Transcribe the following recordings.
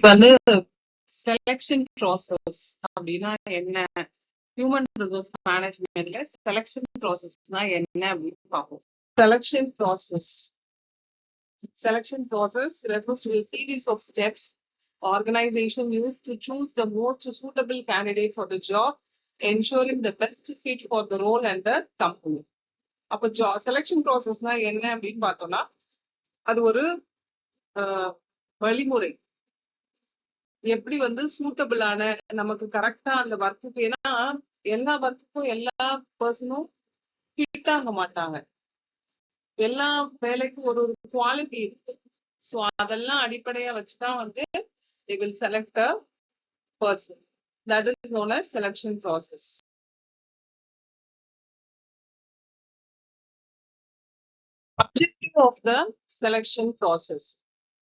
இப்ப வந்து selection process அப்படின்னா என்ன, ஹியூமன் ரிசோர்ஸ் மேனேஜ்மெண்ட்ல செலக்ஷன் ப்ராசஸ்னா என்ன அப்படின்னு பார்ப்போம். Selection process refers to a series of steps organization used to choose the most suitable candidate for the job, ensuring the best fit for the role and the company. அப்ப selection ப்ராசஸ்னா என்ன அப்படின்னு பார்த்தோம்னா, அது ஒரு வழிமுறை. எப்படி வந்து சூட்டபிளான நமக்கு கரெக்டா அந்த ஒர்க்குக்கு, ஏன்னா எல்லா ஒர்க்குக்கும் எல்லா பர்சனும் ஃபிட் ஆக மாட்டாங்க. எல்லா வேலைக்கும் ஒரு குவாலிட்டி இருக்கு. ஸோ அதெல்லாம் அடிப்படையா வச்சுதான் வந்து they will select a person. That is known as selection process. Objective of the selection process.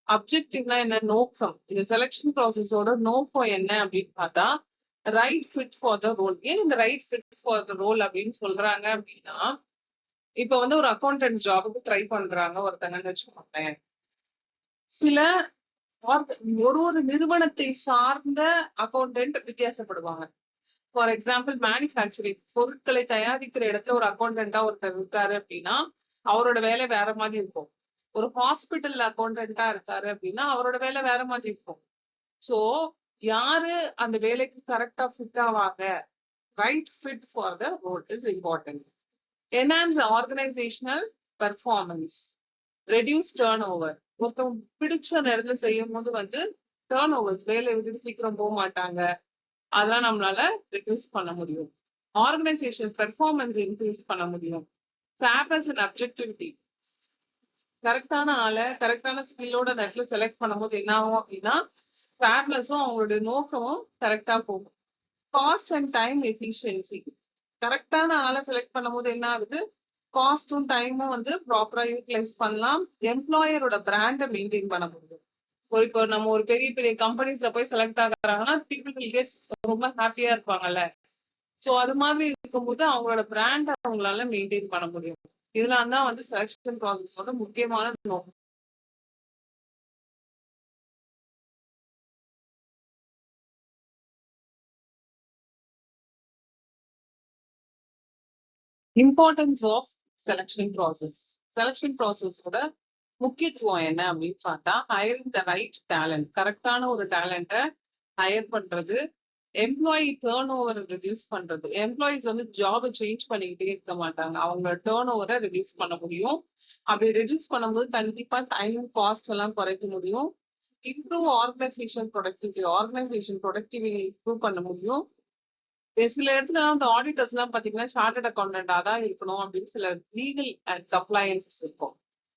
அப்ஜெக்டிவ்னா என்ன, நோக்கம். இந்த செலக்ஷன் ப்ராசஸோட நோக்கம் என்ன அப்படின்னு பார்த்தா, right fit for the role. ஏன் இந்த right fit for the role அப்படின்னு சொல்றாங்க அப்படின்னா, இப்ப வந்து ஒரு அக்கௌண்டன்ட் ஜாபுக்கு ட்ரை பண்றாங்க ஒருத்தங்கன்னு வச்சுக்கோங்க. சில ஒரு நிறுவனத்தை சார்ந்த அக்கௌண்டன்ட் வித்தியாசப்படுவாங்க. ஃபார் எக்ஸாம்பிள் மேனுஃபேக்சரிங், பொருட்களை தயாரிக்கிற இடத்துல ஒரு அக்கௌண்டன்டா ஒருத்தர் இருக்காரு அப்படின்னா அவரோட வேலை வேற மாதிரி இருக்கும். ஒரு ஹாஸ்பிட்டல் அக்கௌண்டன்டா இருக்காரு அப்படின்னா அவரோட வேலை வேற மாதிரி இருக்கும். சோ யாரு அந்த வேலைக்கு கரெக்டா ஃபிட் ஆவாங்க, right fit for the role is important. Enhance organizational performance, reduce turnover. ஒருத்தவங்க பிடிச்ச நேரத்துல செய்யும் போது வந்து டர்ன் ஓவர்ஸ், வேலை விட்டுட்டு சீக்கிரம் போக மாட்டாங்க, அதெல்லாம் நம்மளால ரெடியூஸ் பண்ண முடியும். ஆர்கனைசேஷன் பெர்ஃபார்மன்ஸ் இன்க்ரீஸ் பண்ண முடியும். ஃபேர்னஸ் அண்ட் அப்ஜெக்டிவிட்டி, கரெக்டான ஆளை கரெக்டான ஸ்கில்லோட அந்த இடத்துல செலக்ட் பண்ணும்போது என்ன ஆகும் அப்படின்னா ஃபேர்னஸும் அவங்களுடைய நோக்கமும் கரெக்டா போகும். காஸ்ட் அண்ட் டைம் எஃபிஷியன்சி, கரெக்டான ஆளை செலக்ட் பண்ணும்போது என்ன ஆகுது, காஸ்டும் டைமும் வந்து ப்ராப்பரா யூட்டிலைஸ் பண்ணலாம். எம்ப்ளாயரோட பிராண்டை மெயின்டைன் பண்ண முடியும். இப்போ நம்ம ஒரு பெரிய பெரிய கம்பெனிஸ்ல போய் செலக்ட் ஆகுறாங்கன்னா பீப்புள் வில் கெட் ரொம்ப ஹாப்பியா இருப்பாங்கல்ல. சோ அது மாதிரி இருக்கும்போது அவங்களோட பிராண்ட் அவங்களால மெயின்டைன் பண்ண முடியும். இதெல்லாம் தான் வந்து செலக்ஷன் ப்ராசஸோட முக்கியமான நோக்கம். Importance of selection process. Selection ப்ராசஸோட முக்கியத்துவம் என்ன அப்படின்னு பார்த்தா, ஹையரிங் த ரைட் டேலண்ட், கரெக்டான ஒரு டேலண்ட்டை ஹையர் பண்றது. எம்ப்ளாயி டேர்ன் ஓவர் ரெடியூஸ் பண்றது. எம்ப்ளாயிஸ் வந்து ஜாபை சேஞ்ச் பண்ணிக்கிட்டே இருக்க மாட்டாங்க, அவங்க டேர்ன் ஓவரை ரெடியூஸ் பண்ண முடியும். அப்படி ரெடியூஸ் பண்ணும்போது கண்டிப்பா டைம் காஸ்ட் எல்லாம் குறைக்க முடியும். Improve organisation productivity, organisation productivity improve பண்ண முடியும். சில இடத்துல அந்த ஆடிட்டர்ஸ் எல்லாம் பாத்தீங்கன்னா சார்ட்டர்ட் அக்கௌண்டன்டா தான் இருக்கணும் அப்படின்னு சில லீகல் அண்ட் கம்ப்ளைன்சஸ் இருக்கும்,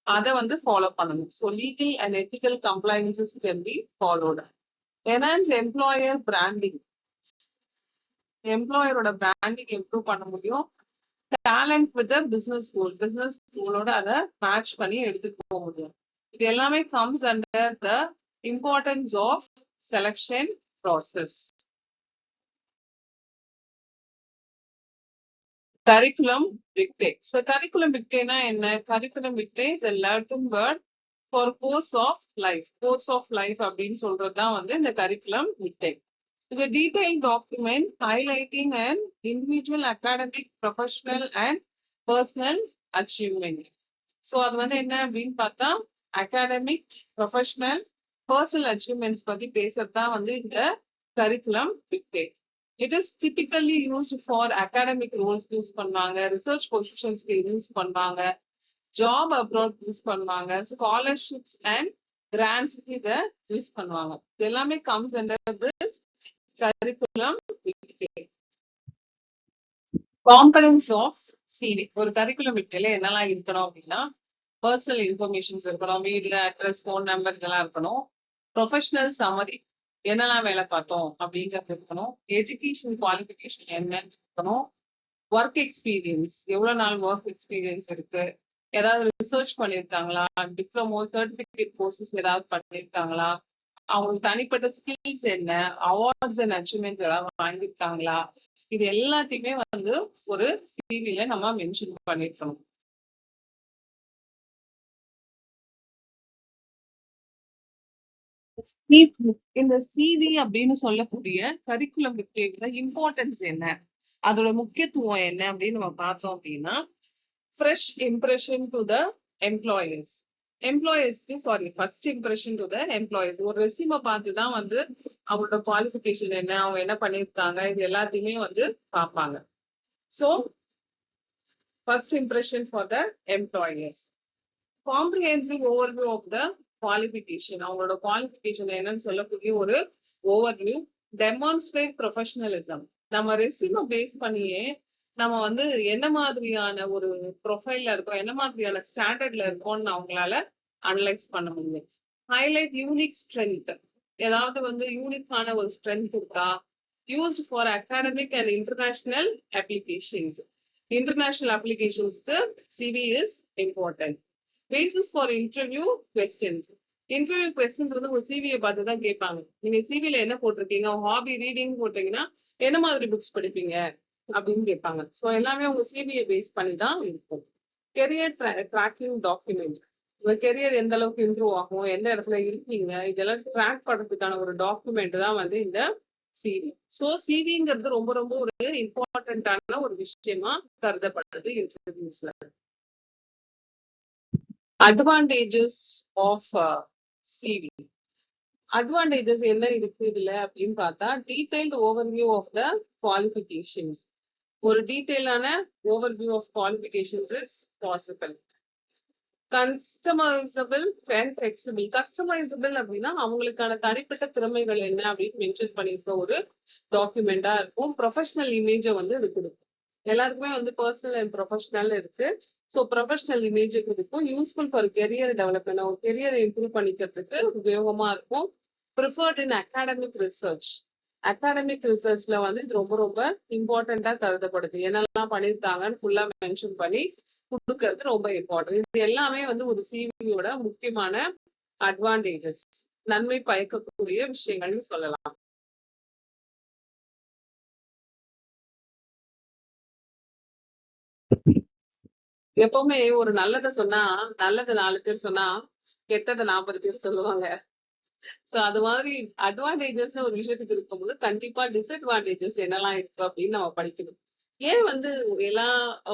அதை வந்து ஃபாலோ பண்ணணும். So legal and ethical compliances can be followed. Enhance employer branding, எம்ப்ளாயரோட பிராண்டிங் இம்ப்ரூவ் பண்ண முடியும். Talent with business goal, business கோலோட அதை மேட்ச் பண்ணி எடுத்துட்டு போக முடியும். இது எல்லாமே comes under the importance of selection process. Curriculum vitae. So curriculum விக்டேனா என்ன? Curriculum vitae is a Latin word for course of life. Course of life அப்படின்னு சொல்றதுதான் வந்து இந்த curriculum vitae. It's a detailed document highlighting an individual academic, professional and personal achievement. So அது வந்து என்ன அப்படின்னு பார்த்தா, அகாடமிக், ப்ரொஃபஷனல், பர்சனல் அச்சீவ்மெண்ட்ஸ் பத்தி பேசுறதுதான் வந்து இந்த curriculum vitae. It is typically used for academic roles use பண்ணுவாங்க, ரிசர்ச் பொசிஷன்ஸ்க்கு யூஸ் பண்ணுவாங்க, ஜாப் அப்ராட் யூஸ் பண்ணுவாங்க, ஸ்காலர்ஷிப்ஸ் அண்ட் கிராண்ட்ஸ்க்கு இதை யூஸ் பண்ணுவாங்க. இது எல்லாமே comes under this curriculum vitae. Components of CV. ஒரு கரிக்குலம் விக்டேல என்னெல்லாம் இருக்கணும் அப்படின்னா, பர்சனல் இன்ஃபர்மேஷன்ஸ் இருக்கணும், வீட்ல அட்ரஸ், ஃபோன் நம்பர் இதெல்லாம் இருக்கணும். ப்ரொஃபஷனல் சம்மரி, என்னெல்லாம் வேலை பார்த்தோம் அப்படிங்கிறது இருக்கணும். எஜுகேஷன் குவாலிஃபிகேஷன் என்னன்னு இருக்கணும். ஒர்க் எக்ஸ்பீரியன்ஸ், எவ்வளவு நாள் ஒர்க் எக்ஸ்பீரியன்ஸ் இருக்கு, ஏதாவது ரிசர்ச் பண்ணியிருக்காங்களா, டிப்ளமோ சர்டிபிகேட் கோர்சஸ் ஏதாவது பண்ணியிருக்காங்களா, அவங்களுக்கு தனிப்பட்ட ஸ்கில்ஸ் என்ன, அவார்ட்ஸ் அண்ட் அச்சீவ்மெண்ட்ஸ் ஏதாவது வாங்கியிருக்காங்களா, இது எல்லாத்தையுமே வந்து ஒரு சிவில நம்ம மென்ஷன் பண்ணிருக்கணும். இந்த சிவி அப்படின்னு சொல்லக்கூடிய கரிக்குலம் இம்பார்ட்டன்ஸ் என்ன, அதோட முக்கியத்துவம் என்ன அப்படின்னு நம்ம பார்த்தோம் அப்படின்னா, fresh impression to the employers. First impression to the employers. ஒரு ரெஸ்யூமை பார்த்து தான் வந்து அவங்களோட குவாலிஃபிகேஷன் என்ன, அவங்க என்ன பண்ணியிருக்காங்க, இது எல்லாத்தையுமே வந்து பார்ப்பாங்க. So first impression for the employers. Comprehensive overview of the qualification. அவங்களோட குவாலிஃபிகேஷன் என்னன்னு சொல்லக்கூடிய ஒரு ஓவர்வியூ. Demonstrate professionalism. நம்ம ரெஸ்யூமை பேஸ் பண்ணியே நம்ம வந்து என்ன மாதிரியான ஒரு ப்ரொஃபைல்ல இருக்கோம், என்ன மாதிரியான ஸ்டாண்டர்ட்ல இருக்கோம்னு அவங்களால அனலைஸ் பண்ண முடியும். Highlight unique strength. ஏதாவது வந்து யூனிக்கான ஒரு ஸ்ட்ரென்த் இருக்கா. Used for academic and international applications. International அப்ளிகேஷன்ஸ்க்கு CV is important. Basis for interview questions. Interview questions வந்து உங்க சிவியை பார்த்து தான் கேட்பாங்க. நீங்க சிவில என்ன போட்டிருக்கீங்க, ஹாபி ரீடிங் போட்டீங்கன்னா என்ன மாதிரி புக்ஸ் படிப்பீங்க அப்படின்னு கேட்பாங்க. ஸோ எல்லாமே உங்க சிவியை பேஸ் பண்ணி தான் இருக்கும். Career tracking document. உங்க கெரியர் எந்த அளவுக்கு இம்ப்ரூவ் ஆகும், எந்த இடத்துல இருக்கீங்க, இதெல்லாம் ட்ராக் பண்றதுக்கான ஒரு டாக்குமெண்ட் தான் வந்து இந்த சிவி. ஸோ சிவிங்கிறது ரொம்ப ரொம்ப ஒரு இம்பார்ட்டன்டான ஒரு விஷயமா கருதப்படுது இன்டர்வியூஸ்ல. Advantages of CV. அட்வான்டேஜஸ் என்ன இருக்கு இதுல அப்படின்னு பார்த்தா, detailed overview of the qualifications. ஒரு டீடைலான overview of qualifications is possible. Customisable and flexible. Customisable அப்படின்னா அவங்களுக்கான தனிப்பட்ட திறமைகள் என்ன அப்படின்னு மென்ஷன் பண்ணியிருக்க ஒரு டாக்குமெண்டா இருக்கும். ப்ரொஃபஷனல் இமேஜை வந்து இது கொடுக்கும். எல்லாருக்குமே வந்து பர்சனல் அண்ட் ப்ரொஃபஷனல் இருக்கு. ஸோ ப்ரொஃபஷனல் இமேஜுக்கு இருக்கும். Useful for career development. அவங்க கெரியரை இம்ப்ரூவ் பண்ணிக்கிறதுக்கு உபயோகமா இருக்கும். ப்ரிஃபர்ட் இன் அகாடமிக் ரிசர்ச். அகாடமிக் ரிசர்ச்ல வந்து இது ரொம்ப ரொம்ப இம்பார்ட்டண்டா கருதப்படுது. என்னெல்லாம் பண்ணியிருக்காங்கன்னு ஃபுல்லா மென்ஷன் பண்ணி கொடுக்கறது ரொம்ப இம்பார்ட்டன்ட். இது எல்லாமே வந்து ஒரு சிவியோட முக்கியமான அட்வான்டேஜஸ், நன்மை பயக்கக்கூடிய விஷயங்கள்னு சொல்லலாம். எப்பவுமே ஒரு நல்லதை சொன்னா, நல்லதை 4 பேர் சொன்னா கெட்டதை 40 பேர் சொல்லுவாங்க. சோ அது மாதிரி அட்வான்டேஜஸ் ஒரு விஷயத்துக்கு இருக்கும்போது கண்டிப்பா டிஸ்அட்வான்டேஜஸ் என்னெல்லாம் இருக்கு அப்படின்னு நம்ம படிக்கணும். ஏன் வந்து எல்லா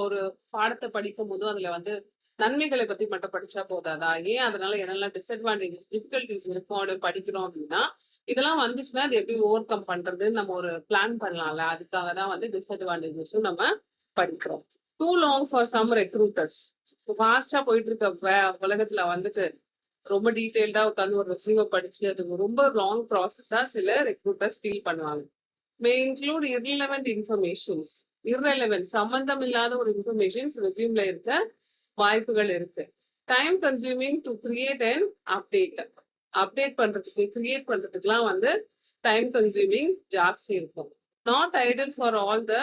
ஒரு பாடத்தை படிக்கும் போதும் அதுல வந்து நன்மைகளை பத்தி மட்டும் படிச்சா போதாதா, ஏன் அதனால என்னெல்லாம் டிஸ்அட்வான்டேஜஸ் டிஃபிகல்டிஸ் இருக்கும் அப்படின்னு படிக்கிறோம் அப்படின்னா, இதெல்லாம் வந்துச்சுன்னா அது எப்படி ஓவர் கம் பண்றதுன்னு நம்ம ஒரு பிளான் பண்ணலாம்ல. அதுக்காக தான் வந்து டிஸ்அட்வான்டேஜஸும் நம்ம படிக்கிறோம். Too long for some recruiters. ஃபாஸ்டா போயிட்டு இருக்க உலகத்துல வந்துட்டு ரொம்ப டீடைல்டா உட்காந்து ஒரு ரெஸ்யூமை படிச்சு அது ரொம்ப லாங் ப்ராசஸா சில ரெக்ரூட்டர்ஸ் ஃபீல் பண்ணுவாங்க. மே இன்க்ளூட் இர்ரிலவென்ட் இன்ஃபர்மேஷன்ஸ். இர்ரெலவென்ட் சம்பந்தம் இல்லாத ஒரு இன்ஃபர்மேஷன்ஸ் ரெஸ்யூம்ல இருக்க வாய்ப்புகள் இருக்கு. Time consuming to create and update. Update பண்றதுக்கு கிரியேட் பண்றதுக்குலாம் வந்து டைம் கன்சியூமிங் ஜாஸ்தி இருக்கும். Not Idol for all the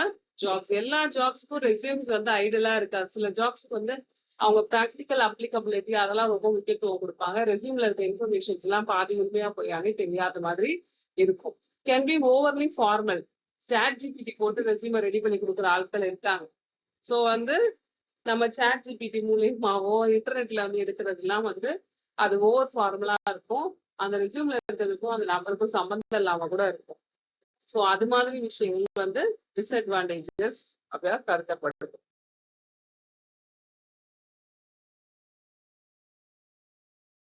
jobs. எல்லா ஜாப்ஸ்க்கும் ரெஸ்யூம்ஸ் வந்து ஐடலா இருக்காது. சில ஜாப்ஸ்க்கு வந்து அவங்க ப்ராக்டிக்கல் அப்ளிகபிலிட்டி அதெல்லாம் ரொம்ப முக்கியத்துவம் கொடுப்பாங்க. ரெஸ்யூம்ல இருக்க இன்ஃபர்மேஷன்ஸ் எல்லாம் பாதி உண்மையா போயானே தெரியாத மாதிரி இருக்கும். Can be overly formal. ChatGPT போட்டு ரெஸ்யூமை ரெடி பண்ணி கொடுக்குற ஆட்கள் இருக்காங்க. ஸோ வந்து நம்ம ChatGPT மூலியமாவோ இன்டர்நெட்ல வந்து எடுக்கிறதுலாம் வந்து அது ஓவர் ஃபார்மலா இருக்கும். அந்த ரெஸ்யூம்ல இருக்கிறதுக்கும் அந்த நபருக்கும் சம்பந்தம் இல்லாம கூட இருக்கும். ஸோ அது மாதிரி விஷயங்கள் வந்து டிஸ்அட்வான்டேஜஸ் அப்படியா கருதப்படுது.